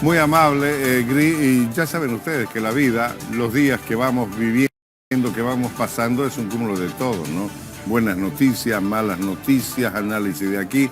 Muy amable, Gris, y ya saben ustedes que la vida, los días que vamos viviendo, que vamos pasando, es un cúmulo de todo, ¿no? Buenas noticias, malas noticias, análisis de aquí,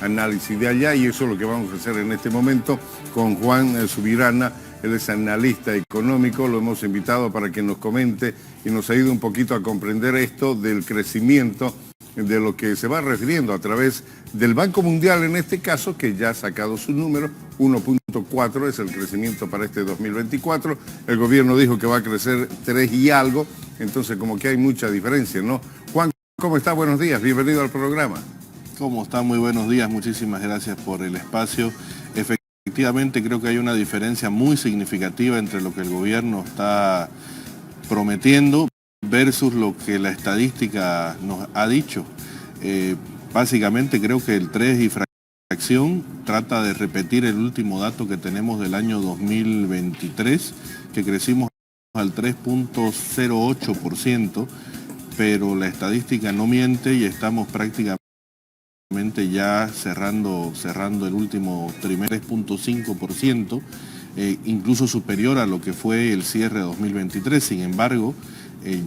análisis de allá, y eso es lo que vamos a hacer en este momento con Juan Subirana. Él es analista económico, lo hemos invitado para que nos comente y nos ayude un poquito a comprender esto del crecimiento, de lo que se va refiriendo a través del Banco Mundial en este caso, que ya ha sacado su número, 1.4 es el crecimiento para este 2024. El gobierno dijo que va a crecer 3 y algo, entonces como que hay mucha diferencia, ¿no? Juan, ¿cómo está? Buenos días, bienvenido al programa. ¿Cómo está? Muy buenos días, muchísimas gracias por el espacio. Efectivamente creo que hay una diferencia muy significativa entre lo que el gobierno está prometiendo versus lo que la estadística nos ha dicho. Básicamente creo que el 3 y fracción trata de repetir el último dato que tenemos del año 2023, que crecimos al 3.08%, pero la estadística no miente y estamos prácticamente ya cerrando el último trimestre 3.5%, incluso superior a lo que fue el cierre de 2023. Sin embargo,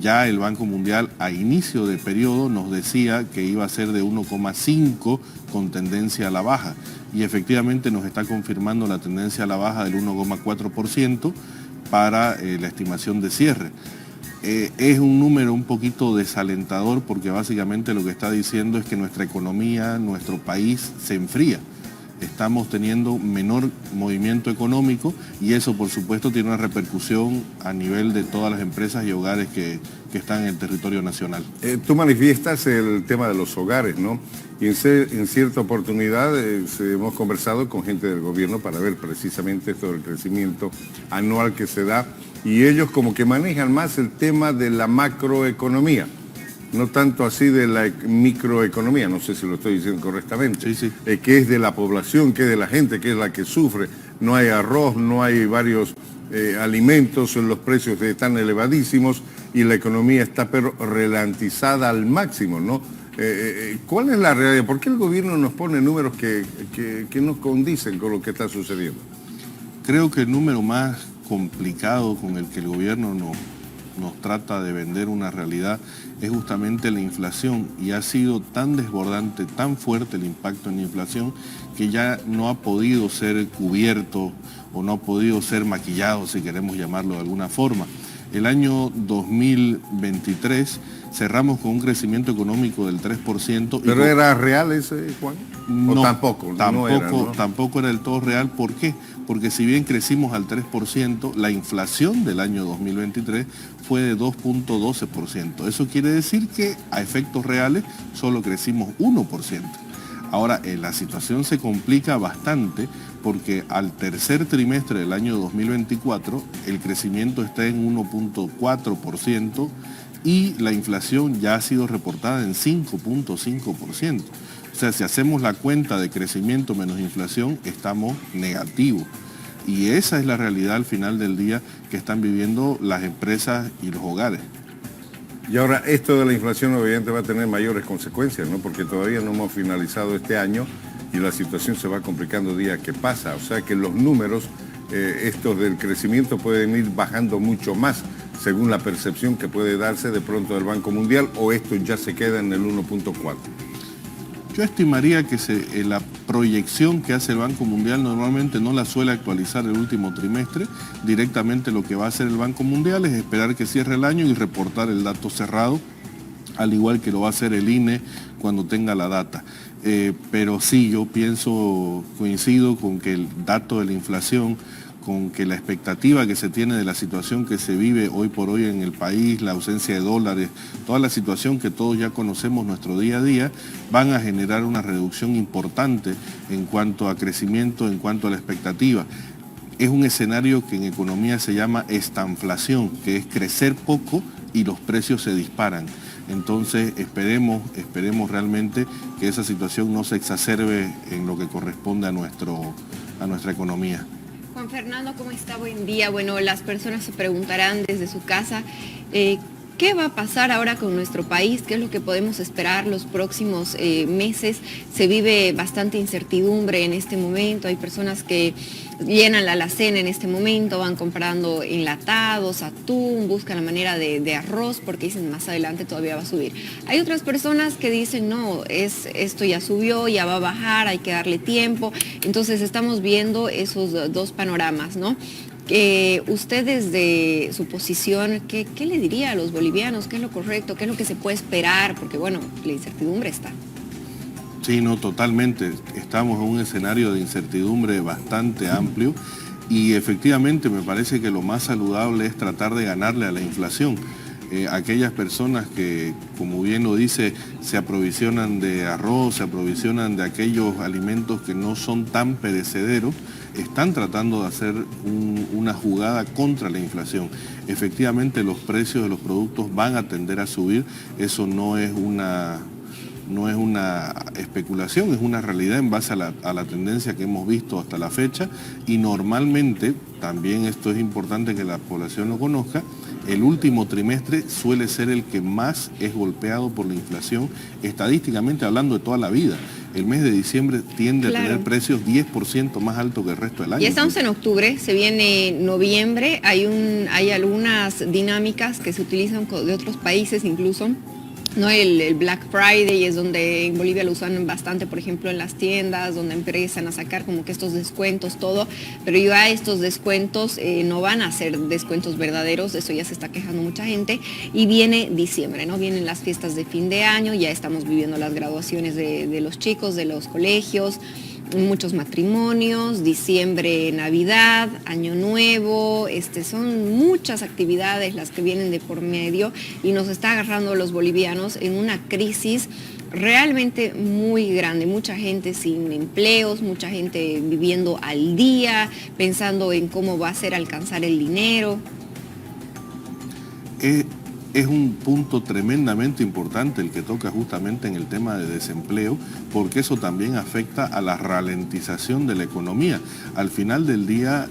ya el Banco Mundial a inicio de periodo nos decía que iba a ser de 1,5 con tendencia a la baja, y efectivamente nos está confirmando la tendencia a la baja del 1,4% para la estimación de cierre. Es un número un poquito desalentador porque básicamente lo que está diciendo es que nuestra economía, nuestro país se enfría. Estamos teniendo menor movimiento económico y eso por supuesto tiene una repercusión a nivel de todas las empresas y hogares que están en el territorio nacional. Tú manifiestas el tema de los hogares, ¿no? Y en cierta oportunidad hemos conversado con gente del gobierno para ver precisamente esto del crecimiento anual que se da, y ellos como que manejan más el tema de la macroeconomía, no tanto así de la microeconomía, no sé si lo estoy diciendo correctamente, sí. Que es de la población, que es de la gente, que es la que sufre. No hay arroz, no hay varios alimentos, los precios están elevadísimos y la economía está pero ralentizada al máximo, ¿no? ¿Cuál es la realidad? ¿Por qué el gobierno nos pone números que no condicen con lo que está sucediendo? Creo que el número más complicado con el que el gobierno nos trata de vender una realidad es justamente la inflación, y ha sido tan desbordante, tan fuerte el impacto en la inflación que ya no ha podido ser cubierto o no ha podido ser maquillado, si queremos llamarlo de alguna forma. El año 2023 cerramos con un crecimiento económico del 3%. ¿Pero era real ese, Juan? No, ¿O tampoco? Tampoco era del todo real. ¿Por qué? Porque si bien crecimos al 3%, la inflación del año 2023 fue de 2.12%. Eso quiere decir que a efectos reales solo crecimos 1%. Ahora, la situación se complica bastante porque al tercer trimestre del año 2024 el crecimiento está en 1.4% y la inflación ya ha sido reportada en 5.5%. O sea, si hacemos la cuenta de crecimiento menos inflación, estamos negativos. Y esa es la realidad al final del día que están viviendo las empresas y los hogares. Y ahora esto de la inflación obviamente va a tener mayores consecuencias, ¿no? Porque todavía no hemos finalizado este año y la situación se va complicando día que pasa. O sea que los números, estos del crecimiento, pueden ir bajando mucho más según la percepción que puede darse de pronto del Banco Mundial, o esto ya se queda en el 1.4. Yo estimaría que la proyección que hace el Banco Mundial normalmente no la suele actualizar el último trimestre. Directamente lo que va a hacer el Banco Mundial es esperar que cierre el año y reportar el dato cerrado, al igual que lo va a hacer el INE cuando tenga la data. Pero sí, yo coincido con que el dato de la inflación, con que la expectativa que se tiene de la situación que se vive hoy por hoy en el país, la ausencia de dólares, toda la situación que todos ya conocemos nuestro día a día, van a generar una reducción importante en cuanto a crecimiento, en cuanto a la expectativa. Es un escenario que en economía se llama estanflación, que es crecer poco y los precios se disparan. Entonces esperemos realmente que esa situación no se exacerbe en lo que corresponde a nuestra economía. Juan Fernando, ¿cómo está? Buen día. Bueno, las personas se preguntarán desde su casa, ¿Qué va a pasar ahora con nuestro país? ¿Qué es lo que podemos esperar los próximos meses? Se vive bastante incertidumbre en este momento. Hay personas que llenan la alacena en este momento, van comprando enlatados, atún, buscan la manera de arroz porque dicen más adelante todavía va a subir. Hay otras personas que dicen no, esto ya subió, ya va a bajar, hay que darle tiempo. Entonces estamos viendo esos dos panoramas, ¿no? Usted desde su posición, ¿qué le diría a los bolivianos? ¿Qué es lo correcto? ¿Qué es lo que se puede esperar? Porque bueno, la incertidumbre está. Sí, no, totalmente. Estamos en un escenario de incertidumbre bastante amplio y efectivamente me parece que lo más saludable es tratar de ganarle a la inflación. Aquellas personas que, como bien lo dice, se aprovisionan de arroz, se aprovisionan de aquellos alimentos que no son tan perecederos, están tratando de hacer una jugada contra la inflación. Efectivamente, los precios de los productos van a tender a subir, eso no es una especulación, es una realidad en base a la tendencia que hemos visto hasta la fecha y normalmente, también esto es importante que la población lo conozca, el último trimestre suele ser el que más es golpeado por la inflación, estadísticamente hablando de toda la vida. El mes de diciembre tiende a tener precios 10% más altos que el resto del año. Ya estamos en octubre, se viene noviembre, hay algunas dinámicas que se utilizan de otros países incluso. No, el Black Friday es donde en Bolivia lo usan bastante, por ejemplo, en las tiendas, donde empiezan a sacar como que estos descuentos, todo, pero ya estos descuentos no van a ser descuentos verdaderos, eso ya se está quejando mucha gente, y viene diciembre, ¿no? Vienen las fiestas de fin de año, ya estamos viviendo las graduaciones de los chicos, de los colegios, muchos matrimonios, diciembre, Navidad, Año Nuevo, son muchas actividades las que vienen de por medio y nos está agarrando a los bolivianos en una crisis realmente muy grande, mucha gente sin empleos, mucha gente viviendo al día, pensando en cómo va a ser alcanzar el dinero. Es un punto tremendamente importante el que toca justamente en el tema de desempleo, porque eso también afecta a la ralentización de la economía. Al final del día,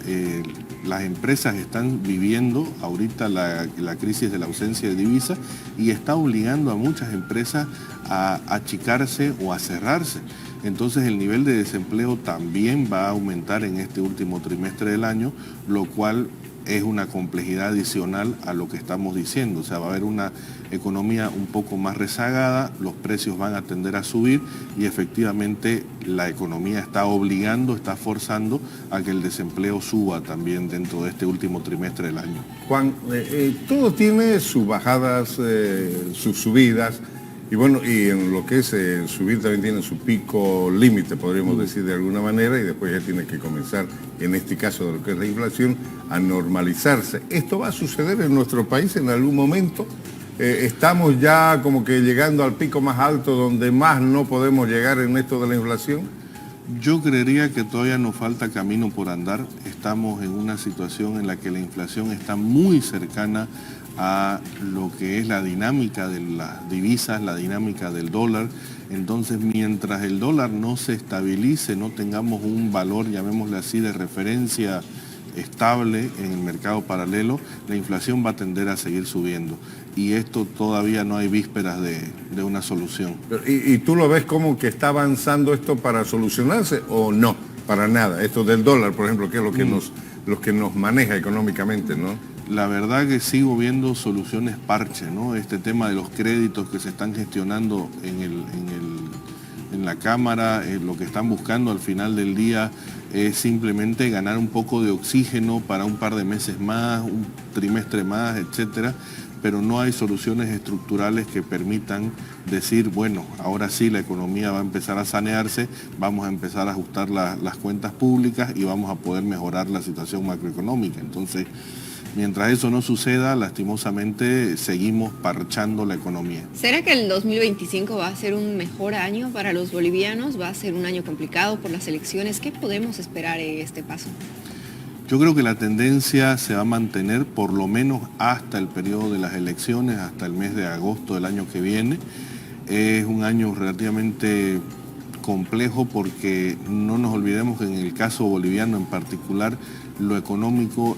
las empresas están viviendo ahorita la crisis de la ausencia de divisas y está obligando a muchas empresas a achicarse o a cerrarse. Entonces el nivel de desempleo también va a aumentar en este último trimestre del año, lo cual es una complejidad adicional a lo que estamos diciendo. O sea, va a haber una economía un poco más rezagada, los precios van a tender a subir y efectivamente la economía está obligando, está forzando a que el desempleo suba también dentro de este último trimestre del año. Juan, todo tiene sus bajadas, sus subidas. Y bueno, y en lo que es subir también tiene su pico límite, podríamos decir de alguna manera, y después ya tiene que comenzar, en este caso de lo que es la inflación, a normalizarse. ¿Esto va a suceder en nuestro país en algún momento? ¿Estamos ya como que llegando al pico más alto donde más no podemos llegar en esto de la inflación? Yo creería que todavía nos falta camino por andar. Estamos en una situación en la que la inflación está muy cercana a lo que es la dinámica de las divisas, la dinámica del dólar. Entonces, mientras el dólar no se estabilice, no tengamos un valor, llamémosle así, de referencia estable en el mercado paralelo, la inflación va a tender a seguir subiendo. Y esto todavía no hay vísperas de una solución. ¿Y tú lo ves como que está avanzando esto para solucionarse o no? Para nada. Esto del dólar, por ejemplo, que es lo que nos maneja económicamente, ¿no? La verdad que sigo viendo soluciones parche, ¿no? Este tema de los créditos que se están gestionando en la Cámara, lo que están buscando al final del día es simplemente ganar un poco de oxígeno para un par de meses más, un trimestre más, etcétera, pero no hay soluciones estructurales que permitan decir, bueno, ahora sí la economía va a empezar a sanearse, vamos a empezar a ajustar las cuentas públicas y vamos a poder mejorar la situación macroeconómica. Entonces, mientras eso no suceda, lastimosamente seguimos parchando la economía. ¿Será que el 2025 va a ser un mejor año para los bolivianos? ¿Va a ser un año complicado por las elecciones? ¿Qué podemos esperar en este paso? Yo creo que la tendencia se va a mantener por lo menos hasta el periodo de las elecciones, hasta el mes de agosto del año que viene. Es un año relativamente complejo porque no nos olvidemos que en el caso boliviano en particular lo económico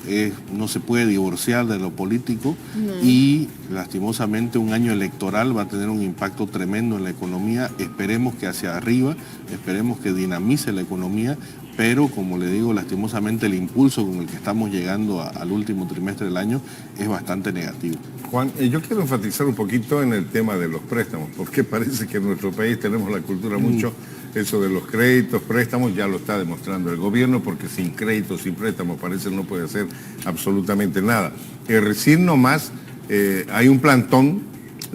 no se puede divorciar de lo político y lastimosamente un año electoral va a tener un impacto tremendo en la economía. Esperemos que hacia arriba, esperemos que dinamice la economía, pero como le digo, lastimosamente el impulso con el que estamos llegando al último trimestre del año es bastante negativo. Juan, yo quiero enfatizar un poquito en el tema de los préstamos, porque parece que en nuestro país tenemos la cultura mucho, eso de los créditos, préstamos, ya lo está demostrando el gobierno, porque sin créditos, sin préstamos, parece que no puede hacer absolutamente nada. Recién nomás hay un plantón,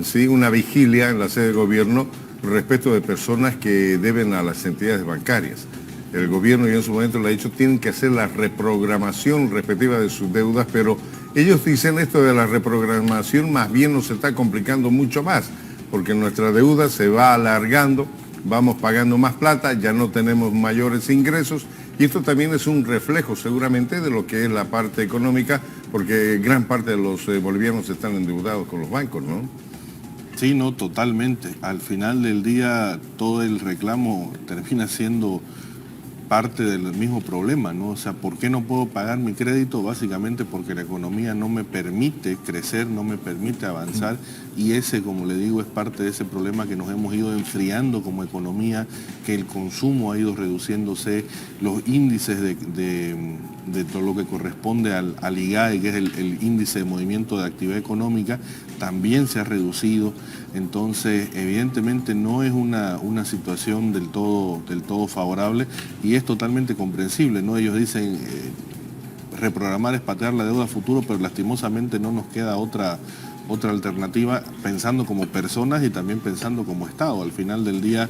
¿sí? Una vigilia en la sede de gobierno respecto de personas que deben a las entidades bancarias. El gobierno, y en su momento lo ha dicho, tienen que hacer la reprogramación respectiva de sus deudas, pero ellos dicen esto de la reprogramación más bien nos está complicando mucho más, porque nuestra deuda se va alargando, vamos pagando más plata, ya no tenemos mayores ingresos, y esto también es un reflejo seguramente de lo que es la parte económica, porque gran parte de los bolivianos están endeudados con los bancos, ¿no? Sí, no, totalmente. Al final del día todo el reclamo termina siendo parte del mismo problema, ¿no? O sea, ¿por qué no puedo pagar mi crédito? Básicamente porque la economía no me permite crecer, no me permite avanzar, y ese, como le digo, es parte de ese problema que nos hemos ido enfriando como economía, que el consumo ha ido reduciéndose, los índices de todo lo que corresponde al IGAE, que es el índice de movimiento de actividad económica, también se ha reducido. Entonces, evidentemente no es una situación del todo favorable, y es totalmente comprensible, ¿no? Ellos dicen reprogramar es patear la deuda a futuro, pero lastimosamente no nos queda otra alternativa, pensando como personas y también pensando como Estado. Al final del día,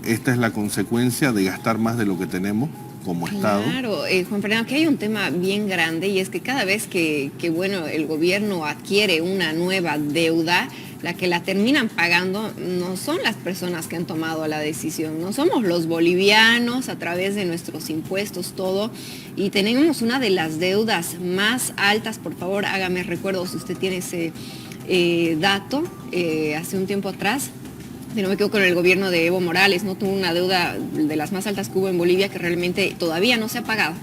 esta es la consecuencia de gastar más de lo que tenemos como Estado. Claro, Juan Fernando, aquí hay un tema bien grande, y es que cada vez que bueno, el gobierno adquiere una nueva deuda, la que la terminan pagando no son las personas que han tomado la decisión, no somos los bolivianos a través de nuestros impuestos, todo, y tenemos una de las deudas más altas. Por favor, hágame recuerdo si usted tiene ese dato, hace un tiempo atrás, si no me equivoco, con el gobierno de Evo Morales, ¿no? Tuvo una deuda de las más altas que hubo en Bolivia, que realmente todavía no se ha pagado.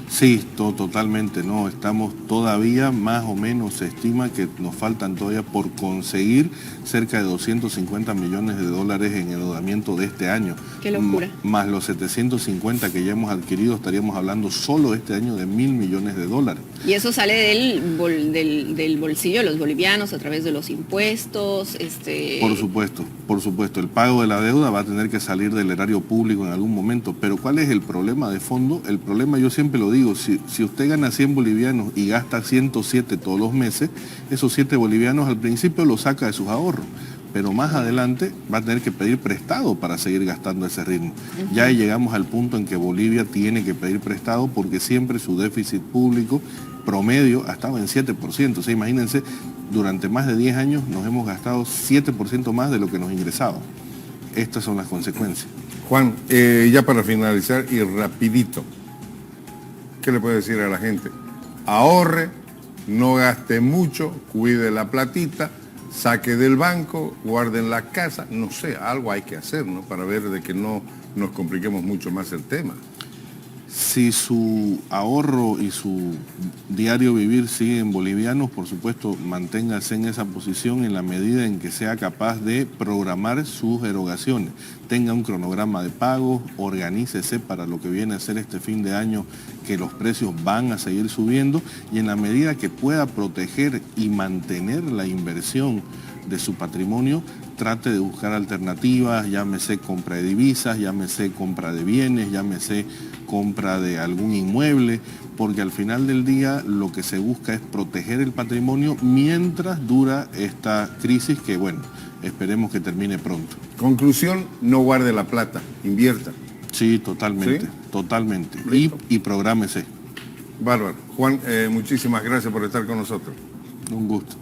Sí, totalmente, no, estamos todavía, más o menos se estima que nos faltan todavía por conseguir cerca de 250 millones de dólares en endeudamiento de este año. ¡Qué locura! Más los 750 que ya hemos adquirido, estaríamos hablando solo este año de 1.000 millones de dólares. Y eso sale del bolsillo de los bolivianos a través de los impuestos. Por supuesto, el pago de la deuda va a tener que salir del erario público en algún momento, pero ¿cuál es el problema de fondo? El problema, yo siempre lo digo, si usted gana 100 bolivianos y gasta 107 todos los meses, esos 7 bolivianos al principio los saca de sus ahorros, pero más adelante va a tener que pedir prestado para seguir gastando ese ritmo. Ya llegamos al punto en que Bolivia tiene que pedir prestado, porque siempre su déficit público promedio ha estado en 7%. O sea, imagínense, durante más de 10 años nos hemos gastado 7% más de lo que nos ingresaba. Estas son las consecuencias. Juan, ya para finalizar y rapidito, ¿qué le puede decir a la gente? Ahorre, no gaste mucho, cuide la platita, saque del banco, guarde en la casa, no sé, algo hay que hacer, ¿no? Para ver de que no nos compliquemos mucho más el tema. Si su ahorro y su diario vivir siguen bolivianos, por supuesto, manténgase en esa posición en la medida en que sea capaz de programar sus erogaciones. Tenga un cronograma de pagos, organícese para lo que viene a ser este fin de año, que los precios van a seguir subiendo, y en la medida que pueda proteger y mantener la inversión de su patrimonio, trate de buscar alternativas, llámese compra de divisas, llámese compra de bienes, llámese compra de algún inmueble, porque al final del día lo que se busca es proteger el patrimonio mientras dura esta crisis, que bueno, esperemos que termine pronto. Conclusión, no guarde la plata, invierta. Sí, totalmente, ¿sí? Totalmente. Y prográmese. Bárbaro. Juan, muchísimas gracias por estar con nosotros. Un gusto.